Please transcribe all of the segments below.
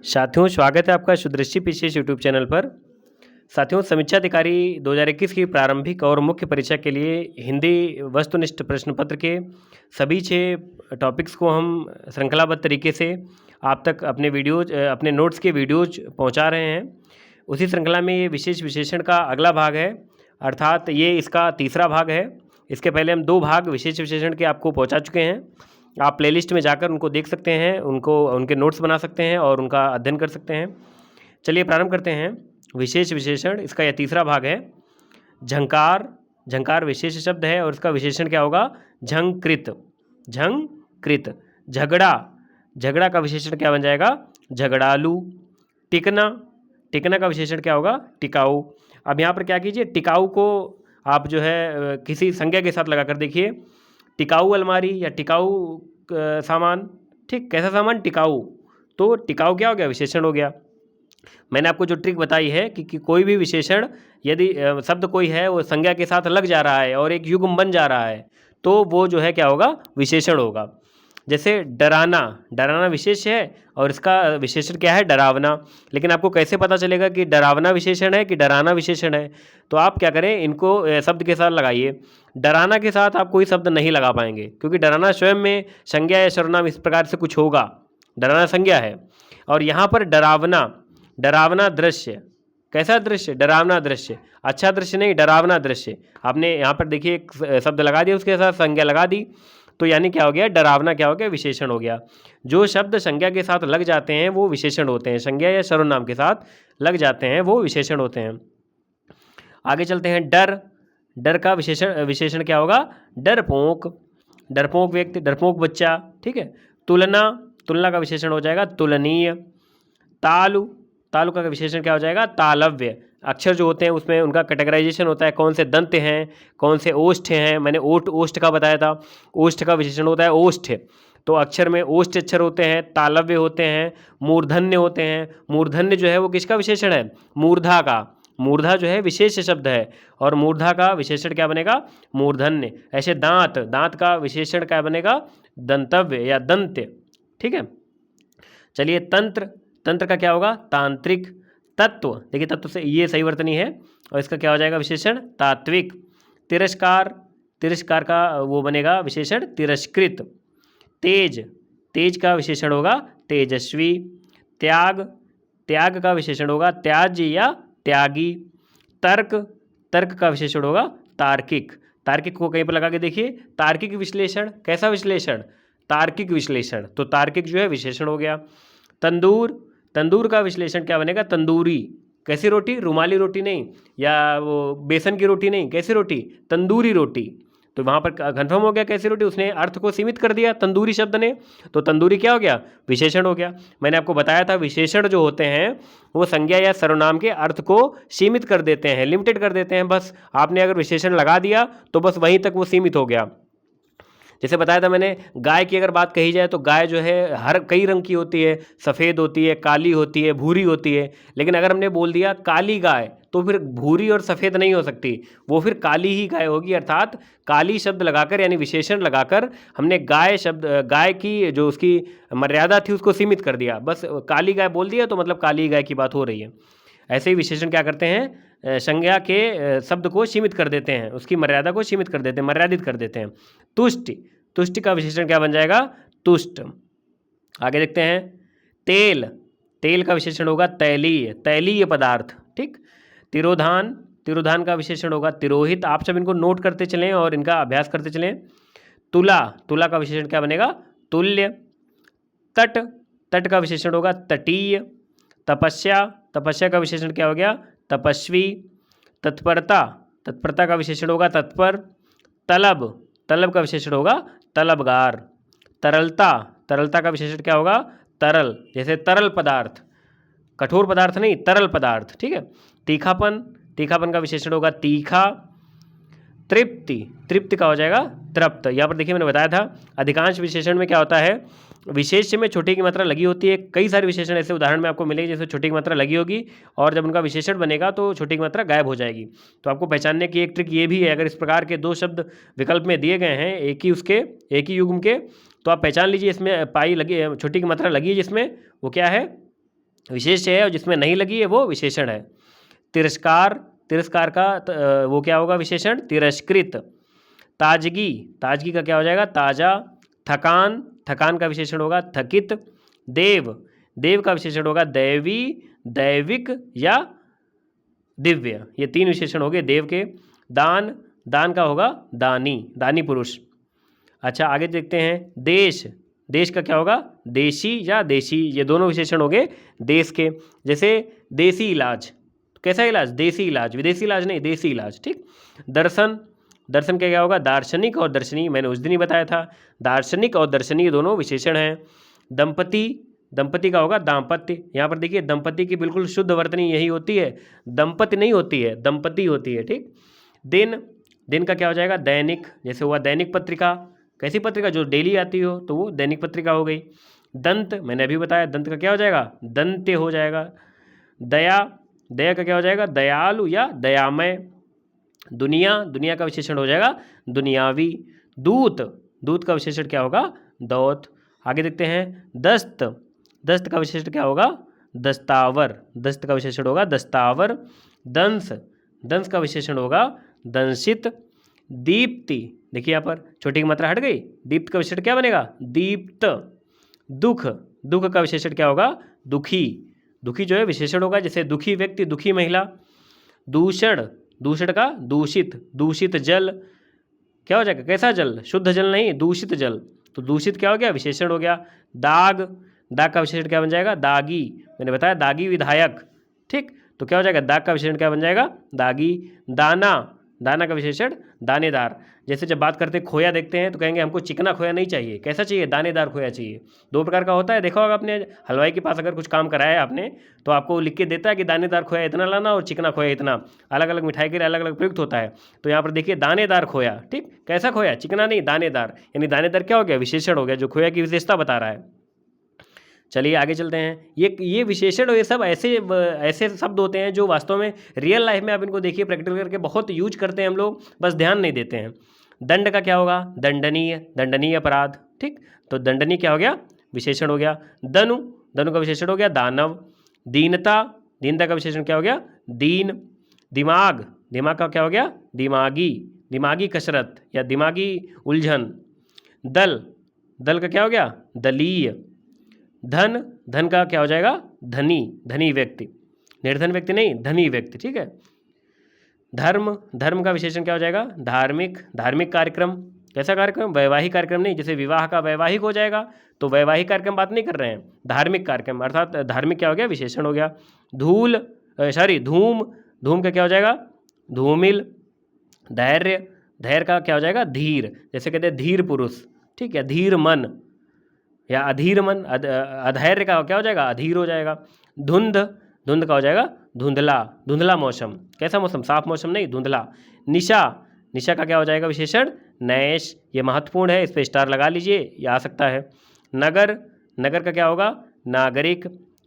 साथियों, स्वागत है आपका शुद्धदृष्टि पीसीएस यूट्यूब चैनल पर। साथियों, समीक्षा अधिकारी 2021 की प्रारंभिक और मुख्य परीक्षा के लिए हिंदी वस्तुनिष्ठ प्रश्न पत्र के सभी 6 टॉपिक्स को हम श्रृंखलाबद्ध तरीके से आप तक अपने नोट्स के वीडियोज पहुंचा रहे हैं। उसी श्रृंखला में ये विशेष विशेषण का अगला भाग है, अर्थात ये इसका तीसरा भाग है। इसके पहले हम 2 भाग विशेष विशेषण के आपको पहुँचा चुके हैं। आप प्लेलिस्ट में जाकर उनको देख सकते हैं, उनके नोट्स बना सकते हैं और उनका अध्ययन कर सकते हैं। चलिए प्रारंभ करते हैं। विशेष विशेषण, इसका यह तीसरा भाग है। झंकार, झंकार विशेष शब्द है और इसका विशेषण क्या होगा? झंकृत, झंकृत। झगड़ा, झगड़ा का विशेषण क्या बन जाएगा? झगड़ालू। टिकना, टिकना का विशेषण क्या होगा? टिकाऊ। अब यहाँ पर क्या कीजिए, टिकाऊ को आप जो है किसी संज्ञा के साथ लगाकर देखिए। टिकाऊ अलमारी या टिकाऊ सामान, ठीक, कैसा सामान? टिकाऊ। तो टिकाऊ क्या हो गया? विशेषण हो गया। मैंने आपको जो ट्रिक बताई है कि कोई भी विशेषण यदि शब्द कोई है वो संज्ञा के साथ लग जा रहा है और एक युग्म बन जा रहा है तो वो जो है क्या होगा? विशेषण होगा। जैसे डराना, डराना विशेष है और इसका विशेषण क्या है? डरावना। लेकिन आपको कैसे पता चलेगा कि डरावना विशेषण है कि डराना विशेषण है? तो आप क्या करें, इनको शब्द के साथ लगाइए। डराना के साथ आप कोई शब्द नहीं लगा पाएंगे क्योंकि डराना स्वयं में संज्ञा या सर्वनाम इस प्रकार से कुछ होगा। डराना संज्ञा है और यहाँ पर डरावना, डरावना दृश्य। कैसा दृश्य? डरावना दृश्य। अच्छा दृश्य नहीं, डरावना दृश्य। आपने यहाँ पर देखिए एक शब्द लगा दिया, उसके साथ संज्ञा लगा दी, तो यानी क्या हो गया? डरावना क्या हो गया? विशेषण हो गया। जो शब्द संज्ञा के साथ लग जाते हैं वो विशेषण होते हैं, संज्ञा या सर्वनाम के साथ लग जाते हैं वो विशेषण होते हैं। आगे चलते हैं। डर, डर का विशेषण क्या होगा? डरपोक, डरपोक व्यक्ति, डरपोक बच्चा, ठीक है। तुलना, तुलना का विशेषण हो जाएगा तुलनीय। तालु, तालु का विशेषण क्या हो जाएगा? तालव्य। अक्षर जो होते हैं उसमें उनका कैटेगराइजेशन होता है, कौन से दंत हैं, कौन से ओष्ठ हैं। मैंने ओष्ठ का बताया था। ओष्ठ का विशेषण होता है ओष्ठ। तो अक्षर में ओष्ठ अक्षर होते हैं, तालव्य होते हैं, मूर्धन्य होते हैं। मूर्धन्य जो है वो किसका विशेषण है? मूर्धा का। मूर्धा जो है विशेष शब्द है और मूर्धा का विशेषण क्या बनेगा? मूर्धन्य। ऐसे दांत, दांत का विशेषण क्या बनेगा? दंतव्य या दंत्य, ठीक है। चलिए तंत्र, तंत्र का क्या होगा? तांत्रिक। तत्व, देखिए तत्व से ये सही वर्तनी है और इसका क्या हो जाएगा विशेषण? तात्विक। तिरस्कार, तिरस्कार का वो बनेगा विशेषण तिरस्कृत। तेज, तेज का विशेषण होगा तेजस्वी। त्याग, त्याग का विशेषण होगा त्याज्य या त्यागी। तर्क, तर्क का विशेषण होगा तार्किक। तार्किक को कहीं पर लगा के देखिए। तार्किक विश्लेषण, कैसा विश्लेषण? तार्किक विश्लेषण। तो तार्किक जो है विशेषण हो गया। तंदूर, तंदूर का विश्लेषण क्या बनेगा? तंदूरी। कैसी रोटी? रुमाली रोटी नहीं, या वो बेसन की रोटी नहीं, कैसी रोटी? तंदूरी रोटी। तो वहाँ पर कन्फर्म हो गया कैसी रोटी, उसने अर्थ को सीमित कर दिया तंदूरी शब्द ने, तो तंदूरी क्या हो गया? विशेषण हो गया। मैंने आपको बताया था विशेषण जो होते हैं वो संज्ञा या सर्वनाम के अर्थ को सीमित कर देते हैं, लिमिटेड कर देते हैं। बस आपने अगर विशेषण लगा दिया तो बस वहीं तक वो सीमित हो गया। जैसे बताया था मैंने, गाय की अगर बात कही जाए तो गाय जो है हर कई रंग की होती है, सफ़ेद होती है, काली होती है, भूरी होती है। लेकिन अगर हमने बोल दिया काली गाय तो फिर भूरी और सफ़ेद नहीं हो सकती, वो फिर काली ही गाय होगी। अर्थात काली शब्द लगाकर यानी विशेषण लगाकर हमने गाय शब्द, गाय की जो उसकी मर्यादा थी उसको सीमित कर दिया। बस काली गाय बोल दिया तो मतलब काली गाय की बात हो रही है। ऐसे ही विशेषण क्या करते हैं? संज्ञा के शब्द को सीमित कर देते हैं, उसकी मर्यादा को सीमित कर देते हैं, मर्यादित कर देते हैं। तुष्टि, तुष्टि का विशेषण क्या बन जाएगा? तुष्ट। आगे देखते हैं। तेल, तेल का विशेषण होगा तैलीय, तैलीय पदार्थ, ठीक। तिरोधान, तिरोधान का विशेषण होगा तिरोहित। आप सब इनको नोट करते चलें और इनका अभ्यास करते चलें। तुला, तुला का विशेषण क्या बनेगा? तुल्य। तट, तट का विशेषण होगा तटीय। तपस्या, तपस्या का विशेषण क्या हो गया? तपस्वी। तत्परता, तत्परता का विशेषण होगा तत्पर। तलब, तलब का विशेषण होगा तलबगार। तरलता, तरलता का विशेषण क्या होगा? तरल। जैसे तरल पदार्थ, कठोर पदार्थ नहीं, तरल पदार्थ, ठीक है। तीखापन, तीखापन का विशेषण होगा तीखा। तृप्ति, तृप्ति का हो जाएगा तृप्त। यहाँ पर देखिए मैंने बताया था अधिकांश विशेषण में क्या होता है, विशेष्य में छोटे की मात्रा लगी होती है। कई सारे विशेषण ऐसे उदाहरण में आपको मिलेंगे जैसे छोटे की मात्रा लगी होगी और जब उनका विशेषण बनेगा तो छोटे की मात्रा गायब हो जाएगी। तो आपको पहचानने की एक ट्रिक ये भी है, अगर इस प्रकार के 2 शब्द विकल्प में दिए गए हैं एक ही युग्म के, तो आप पहचान लीजिए इसमें पाई लगी, छोटी की मात्रा लगी है जिसमें, वो क्या है? विशेष्य है और जिसमें नहीं लगी है वो विशेषण है। तिरस्कार, तिरस्कार का वो क्या होगा विशेषण? तिरस्कृत। ताजगी, ताजगी का क्या हो जाएगा? ताजा। थकान, थकान का विशेषण होगा थकित। देव, देव का विशेषण होगा दैवी, दैविक या दिव्य। ये 3 विशेषण हो गए देव के। दान, दान का होगा दानी, दानी पुरुष। अच्छा आगे देखते हैं। देश, देश का क्या होगा? देशी या देशी। ये दोनों विशेषण हो गए देश के। जैसे देसी इलाज, कैसा इलाज? देसी इलाज, विदेशी इलाज नहीं, देसी इलाज, ठीक। दर्शन, दर्शन का क्या होगा? दार्शनिक और दर्शनी, मैंने उस दिन ही बताया था। दार्शनिक और दर्शनी ये दोनों विशेषण हैं। दंपति, दंपति का होगा दाम्पत्य। यहाँ पर देखिए दंपति की बिल्कुल शुद्ध वर्तनी यही होती है, दंपति नहीं होती है, दंपति होती है, ठीक। दिन, दिन का क्या हो जाएगा? दैनिक। जैसे हुआ दैनिक पत्रिका, कैसी पत्रिका? जो डेली आती हो, तो वो दैनिक पत्रिका हो गई। दंत, मैंने अभी बताया दंत का क्या हो जाएगा? दंत्य हो जाएगा। दया, दया का क्या हो जाएगा? दयालु या दयामय। दुनिया, दुनिया का विशेषण हो जाएगा दुनियावी। दूत, दूत का विशेषण क्या होगा? दौत। आगे देखते हैं। दस्त, दस्त का विशेषण क्या होगा? दस्तावर, दस्त का विशेषण होगा दस्तावर। दंश, दंश का विशेषण होगा दंशित। दीप्ति, देखिए यहाँ पर छोटी की मात्रा हट गई, दीप्त का विशेषण क्या बनेगा? दीप्त। दुख, दुख का विशेषण क्या होगा? दुखी, दुखी जो है विशेषण होगा, जैसे दुखी व्यक्ति, दुखी महिला। दूषण, दूषण का दूषित, दूषित जल क्या हो जाएगा? कैसा जल? शुद्ध जल नहीं, दूषित जल। तो दूषित क्या हो गया? विशेषण हो गया। दाग, दाग का विशेषण क्या बन जाएगा? दागी, मैंने बताया दागी विधायक, ठीक। तो क्या हो जाएगा? दाग का विशेषण क्या बन जाएगा? दागी। दाना, दाना का विशेषण दानेदार। जैसे जब बात करते हैं खोया देखते हैं तो कहेंगे हमको चिकना खोया नहीं चाहिए, कैसा चाहिए? दानेदार खोया चाहिए। 2 प्रकार का होता है, देखा होगा आपने हलवाई के पास अगर कुछ काम कराया है आपने, तो आपको लिख के देता है कि दानेदार खोया इतना लाना और चिकना खोया इतना। अलग अलग मिठाई के लिए अलग अलग प्रयुक्त होता है। तो यहाँ पर देखिए दानेदार खोया, ठीक। कैसा खोया? चिकना नहीं, दानेदार। यानी दानेदार क्या हो गया? विशेषण हो गया, जो खोया की विशेषता बता रहा है। चलिए आगे चलते हैं। ये विशेषण और ये सब ऐसे शब्द होते हैं जो वास्तव में रियल लाइफ में आप इनको देखिए प्रैक्टिकल करके बहुत यूज करते हैं हम लोग, बस ध्यान नहीं देते हैं। दंड का क्या होगा? दंडनीय, दंडनीय अपराध, ठीक। तो दंडनीय क्या हो गया? विशेषण हो गया। दनु, दनु का विशेषण हो गया दानव। दीनता, दीनता का विशेषण क्या हो गया? दीन। दिमाग, दिमाग का क्या हो गया? दिमागी, दिमागी कसरत या दिमागी उलझन। दल, दल का क्या हो गया? दलीय। धन, धन का क्या हो जाएगा? धनी, धनी व्यक्ति। निर्धन व्यक्ति नहीं, धनी व्यक्ति, ठीक है। धर्म, धर्म का विशेषण क्या हो जाएगा? धार्मिक, धार्मिक कार्यक्रम। कैसा कार्यक्रम? वैवाहिक कार्यक्रम नहीं, जैसे विवाह का वैवाहिक हो जाएगा, तो वैवाहिक कार्यक्रम बात नहीं कर रहे हैं, धार्मिक कार्यक्रम, अर्थात धार्मिक क्या हो गया? विशेषण हो गया। धूल, सॉरी धूम, धूम का क्या हो जाएगा? धूमिल। धैर्य, धैर्य का क्या हो जाएगा? धीर, जैसे कहते हैं धीर पुरुष, ठीक है, धीर मन या अधीर मन। अधैर्य का क्या हो जाएगा? अधीर हो जाएगा। धुंध, धुंध का हो जाएगा धुंधला, धुंधला मौसम। कैसा मौसम? साफ मौसम नहीं, धुंधला। निशा, निशा का क्या हो जाएगा? विशेषण नैश। ये महत्वपूर्ण है, इस पर स्टार लगा लीजिए, ये आ सकता है। नगर, नगर का क्या होगा? नागरिक।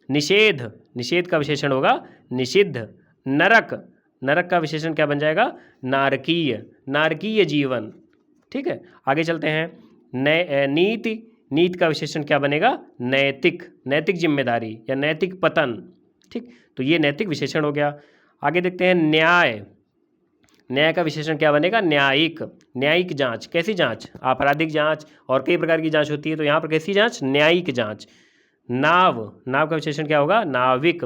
निषेध, निषेध का विशेषण होगा निषिद्ध। नरक, नरक का विशेषण क्या बन जाएगा? नारकीय, नारकीय जीवन, ठीक है। आगे चलते हैं। नीति, नीति का विशेषण क्या बनेगा? नैतिक, नैतिक जिम्मेदारी या नैतिक पतन, ठीक। तो ये नैतिक विशेषण हो गया। आगे देखते हैं। न्याय, न्याय का विशेषण क्या बनेगा? न्यायिक, न्यायिक जांच। कैसी जांच? आपराधिक जांच और कई प्रकार की जांच होती है, तो यहाँ पर कैसी जांच? न्यायिक जांच। नाव, नाव का विशेषण क्या होगा? नाविक।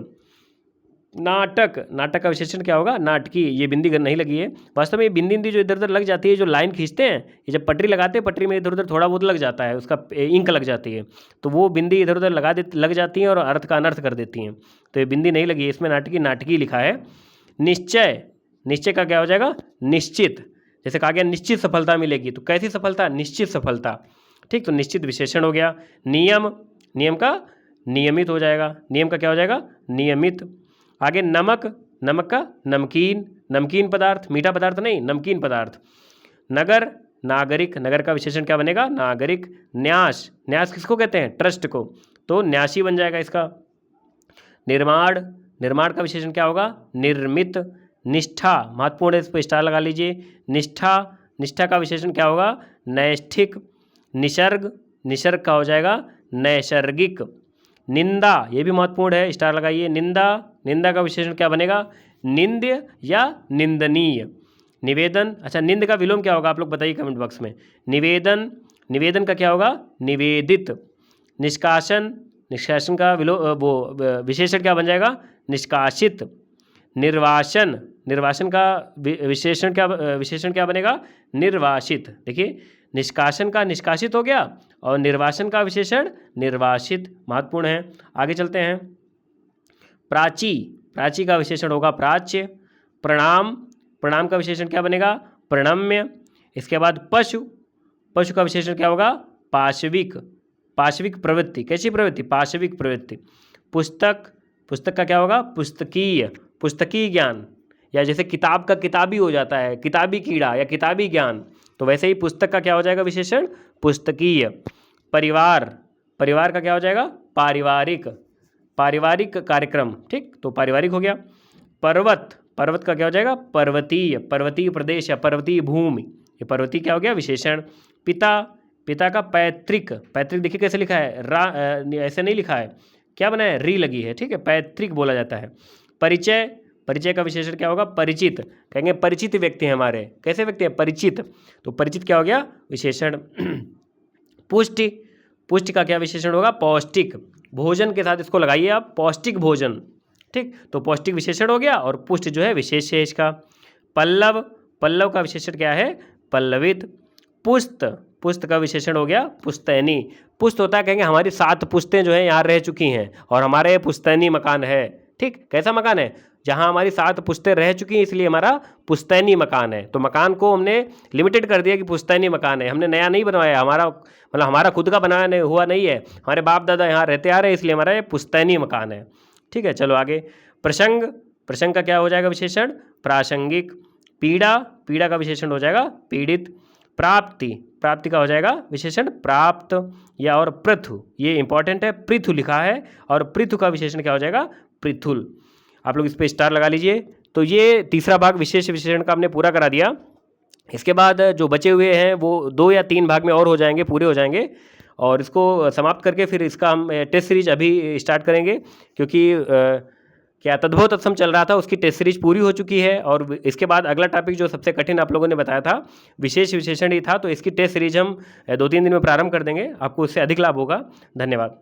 नाटक, नाटक का विशेषण क्या होगा? नाटकी। ये बिंदी नहीं लगी है, वास्तव में ये बिंदी जो इधर उधर लग जाती है, जो लाइन खींचते हैं, ये जब पटरी लगाते हैं, पटरी में इधर उधर थोड़ा बहुत लग जाता है, उसका इंक लग जाती है, तो वो बिंदी इधर उधर लग जाती हैं और अर्थ का अनर्थ कर देती हैं। तो ये बिंदी नहीं लगी है, इसमें नाटकी, नाटकी लिखा है। निश्चय, निश्चय का क्या हो जाएगा? निश्चित। जैसे कहा गया निश्चित सफलता मिलेगी, तो कैसी सफलता? निश्चित सफलता, ठीक। तो निश्चित विशेषण हो गया। नियम, नियम का नियमित हो जाएगा, नियम का क्या हो जाएगा? नियमित। आगे नमक, नमक का नमकीन, नमकीन पदार्थ, मीठा पदार्थ नहीं, नमकीन पदार्थ। नगर, नागरिक, नगर का विशेषण क्या बनेगा? नागरिक। न्यास, न्यास किसको कहते हैं? ट्रस्ट को, तो न्यासी बन जाएगा इसका। निर्माण, निर्माण का विशेषण क्या होगा? निर्मित। निष्ठा, महत्वपूर्ण है, इस पर स्टार लगा लीजिए। निष्ठा, निष्ठा का विशेषण क्या होगा? नैष्ठिक। निसर्ग, निसर्ग का हो जाएगा नैसर्गिक। निंदा, ये भी महत्वपूर्ण है, स्टार लगाइए। निंदा, निंदा का विशेषण क्या बनेगा? निंद्य या निंदनीय। निवेदन, अच्छा निंद का विलोम क्या होगा आप लोग बताइए कमेंट बॉक्स में। निवेदन, निवेदन का क्या होगा? निवेदित। निष्कासन, निष्कासन का विशेषण क्या बन जाएगा? निष्कासित। निर्वासन, निर्वासन का विशेषण क्या बनेगा? निर्वासित। देखिए निष्कासन का निष्कासित हो गया और निर्वासन का विशेषण निर्वासित, महत्वपूर्ण है। आगे चलते हैं। प्राची, प्राची का विशेषण होगा प्राच्य। प्रणाम, प्रणाम का विशेषण क्या बनेगा? प्रणम्य। इसके बाद पशु, पशु का विशेषण क्या होगा? पाशविक। पाशविक प्रवृत्ति, कैसी प्रवृत्ति? पाशविक प्रवृत्ति। पुस्तक, पुस्तक का क्या होगा? पुस्तकीय, पुस्तकीय ज्ञान, या जैसे किताब का किताबी हो जाता है, किताबी कीड़ा या किताबी ज्ञान, तो वैसे ही पुस्तक का क्या हो जाएगा विशेषण? पुस्तकीय। परिवार, परिवार का क्या हो जाएगा? पारिवारिक, पारिवारिक कार्यक्रम, ठीक, तो पारिवारिक हो गया। पर्वत, पर्वत का क्या हो जाएगा? पर्वतीय, पर्वतीय प्रदेश या पर्वतीय भूमि, ये पर्वतीय क्या हो गया? विशेषण। पिता, पिता का पैतृक, पैतृक देखिए कैसे लिखा है, ऐसे नहीं लिखा है, क्या बना है? री लगी है, ठीक है, पैतृक बोला जाता है। परिचय, परिचय का विशेषण क्या होगा? परिचित, कहेंगे परिचित व्यक्ति हैं हमारे, कैसे व्यक्ति हैं? परिचित, तो परिचित क्या हो गया? विशेषण। पुष्टि, पुष्टि का क्या विशेषण होगा? पौष्टिक। भोजन के साथ इसको लगाइए आप, पौष्टिक भोजन, ठीक, तो पौष्टिक विशेषण हो गया और पुष्ट जो है विशेष है इसका। पल्लव, पल्लव का विशेषण क्या है? पल्लवित। पुस्त, पुस्त का विशेषण हो गया पुस्तैनी। पुस्त होता है, कहेंगे हमारी 7 पुश्तें जो है यहाँ रह चुकी हैं और हमारे पुस्तैनी मकान है, ठीक, कैसा मकान है? जहाँ हमारी 7 पुश्तें रह चुकी हैं इसलिए हमारा पुस्तैनी मकान है। तो मकान को हमने लिमिटेड कर दिया कि पुस्तैनी मकान है, हमने नया नहीं बनवाया, हमारा मतलब हमारा खुद का बनाया हुआ नहीं है, हमारे बाप दादा यहाँ रहते आ रहे हैं इसलिए हमारा ये पुस्तैनी मकान है, ठीक है। चलो आगे। प्रसंग, प्रसंग का क्या हो जाएगा विशेषण? प्रासंगिक। पीड़ा, पीड़ा का विशेषण हो जाएगा पीड़ित। प्राप्ति, प्राप्ति का हो जाएगा विशेषण प्राप्त। या और पृथु, ये इंपॉर्टेंट है, पृथु लिखा है और पृथु का विशेषण क्या हो जाएगा? पृथुल। आप लोग इस पे स्टार लगा लीजिए। तो ये तीसरा भाग विशेष विशेषण का हमने पूरा करा दिया। इसके बाद जो बचे हुए हैं वो 2 या 3 भाग में और हो जाएंगे, पूरे हो जाएंगे, और इसको समाप्त करके फिर इसका हम टेस्ट सीरीज अभी स्टार्ट करेंगे, क्योंकि क्या तद्भव तत्सम चल रहा था, उसकी टेस्ट सीरीज पूरी हो चुकी है। और इसके बाद अगला टॉपिक जो सबसे कठिन आप लोगों ने बताया था विशेष विशेषण ही था, तो इसकी टेस्ट सीरीज हम 2-3 दिन में प्रारंभ कर देंगे, आपको उससे अधिक लाभ होगा। धन्यवाद।